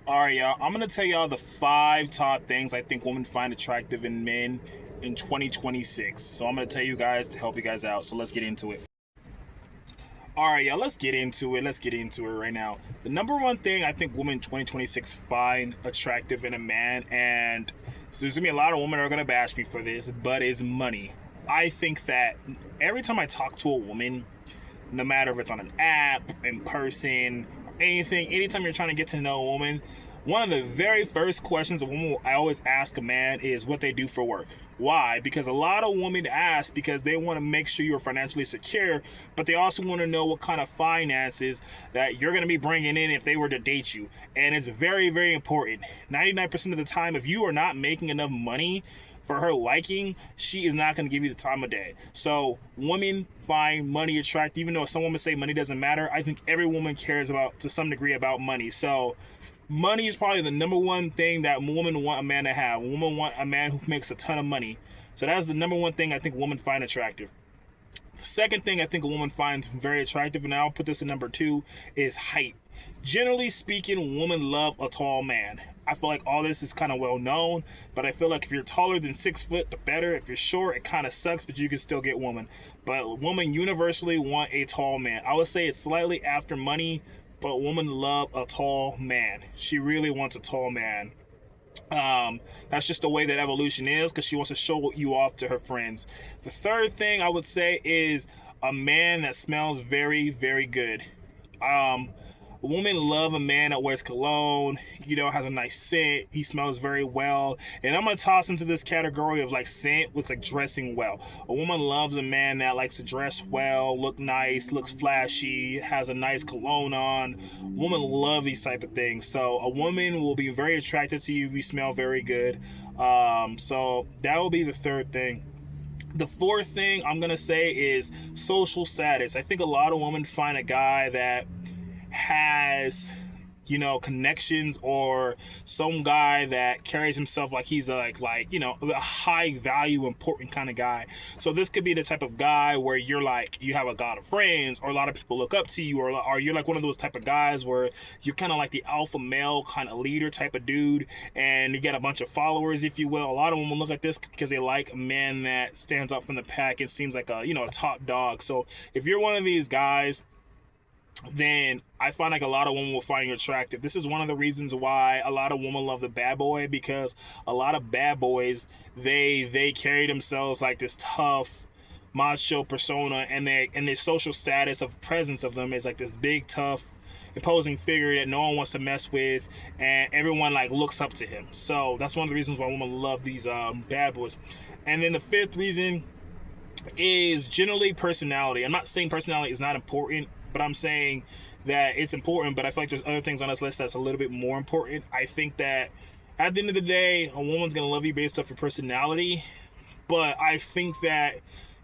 All right, y'all. I'm gonna tell y'all the 5 top things I think women find attractive in men in 2026. So I'm gonna tell you guys to help you guys out. So let's get into it. All right, y'all. Let's get into it. Let's get into it right now. The number one thing I think women in 2026 find attractive in a man, and so there's gonna be a lot of women that are gonna bash me for this, but is money. I think that every time I talk to a woman, no matter if it's on an app, in person, anything, anytime you're trying to get to know a woman, one of the very first questions a woman I always ask a man is what they do for work. Why? Because a lot of women ask because they want to make sure you're financially secure, but they also want to know what kind of finances that you're going to be bringing in if they were to date you. And it's very, very important. 99% of the time, if you are not making enough money for her liking, she is not going to give you the time of day. So women find money attractive. Even though some women say money doesn't matter, I think every woman cares about, to some degree, about money. So money is probably the number one thing that women want a man to have. Women want a man who makes a ton of money. So that's the number one thing I think women find attractive. The second thing I think a woman finds very attractive, and I'll put this in number 2, is height. Generally speaking, women love a tall man. I feel like all this is kind of well known, but I feel like if you're taller than 6 foot, the better. If you're short, it kind of sucks, but you can still get women. But women universally want a tall man. I would say it's slightly after money, but women love a tall man. She really wants a tall man. That's just the way that evolution is, because she wants to show you off to her friends. The third thing I would say is a man that smells very, very good. Um, Women love a man that wears cologne, has a nice scent. He smells very well. And I'm going to toss into this category of like scent with like dressing well. A woman loves a man that likes to dress well, look nice, looks flashy, has a nice cologne on. Women love these type of things. So a woman will be very attracted to you if you smell very good. So that will be the third thing. The fourth thing I'm going to say is social status. I think a lot of women find a guy that has connections, or some guy that carries himself like he's a high value important kind of guy. So this could be the type of guy where you're like, you have a lot of friends, or a lot of people look up to you, or you're like one of those type of guys where you're kind of like the alpha male kind of leader type of dude, and you get a bunch of followers, if you will. A lot of women look at this because they like a man that stands out from the pack and seems like a top dog. So if you're one of these guys, then I find like a lot of women will find you attractive. This is one of the reasons why a lot of women love the bad boy, because a lot of bad boys, they carry themselves like this tough macho persona, and their social status of presence of them is like this big tough imposing figure that no one wants to mess with, and everyone like looks up to him. So that's one of the reasons why women love these bad boys. And then the fifth reason is generally personality. I'm not saying personality is not important, but I'm saying that it's important, but I feel like there's other things on this list that's a little bit more important. I think that at the end of the day, a woman's gonna love you based off your personality, but I think that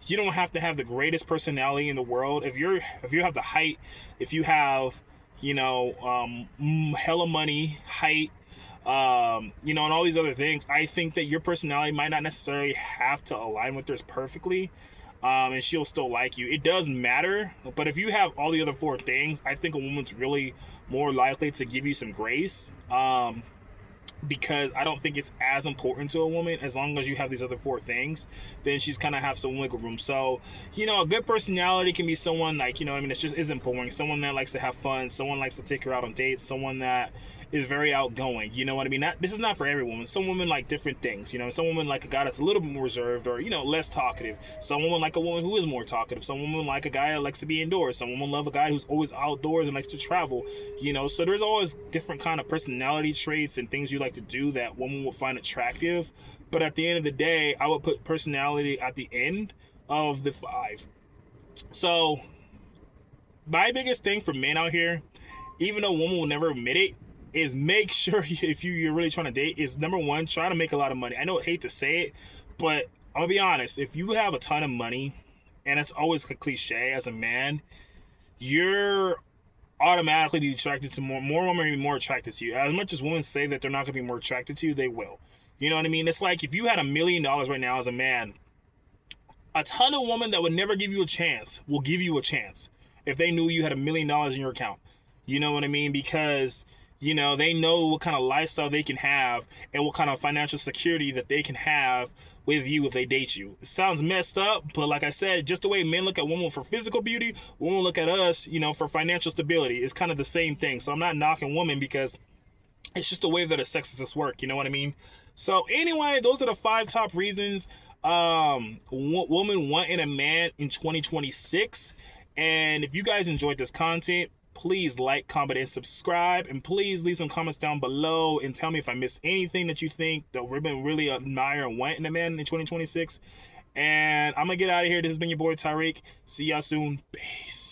you don't have to have the greatest personality in the world. If you have the height, if you have hella money, height, and all these other things, I think that your personality might not necessarily have to align with theirs perfectly, and she'll still like you. It does matter, but if you have all the other 4 things, I think a woman's really more likely to give you some grace, because I don't think it's as important to a woman. As long as you have these other 4 things, then she's kind of have some wiggle room. So, a good personality can be someone like, it just isn't boring. Someone that likes to have fun, someone likes to take her out on dates, someone that is very outgoing. You know what I mean? This is not for every woman. Some women like different things. Some women like a guy that's a little bit more reserved, or less talkative. Some women like a woman who is more talkative. Some women like a guy that likes to be indoors. Some women love a guy who's always outdoors and likes to travel. So there's always different kind of personality traits and things you like to do that women will find attractive. But at the end of the day, I would put personality at the end of the 5. So my biggest thing for men out here, even though women will never admit it, is make sure if you're really trying to date, is number 1, try to make a lot of money. I know I hate to say it, but I'm gonna be honest. If you have a ton of money, and it's always a cliche as a man, you're automatically be attracted to more women, are be more attracted to you. As much as women say that they're not gonna be more attracted to you, they will. You know what I mean? It's like if you had $1 million right now as a man, a ton of women that would never give you a chance will give you a chance if they knew you had $1 million in your account. You know what I mean? Because You know, they know what kind of lifestyle they can have and what kind of financial security that they can have with you if they date you. It sounds messed up, but like I said, just the way men look at women for physical beauty, women look at us, you know, for financial stability. It's kind of the same thing. So I'm not knocking women because it's just the way that a sexist work. You know what I mean? So anyway, those are the 5 top reasons women want in a man in 2026. And if you guys enjoyed this content, please like, comment, and subscribe. And please leave some comments down below and tell me if I missed anything that you think that women really admire and want in a man in 2026. And I'm going to get out of here. This has been your boy Tyreek. See y'all soon. Peace.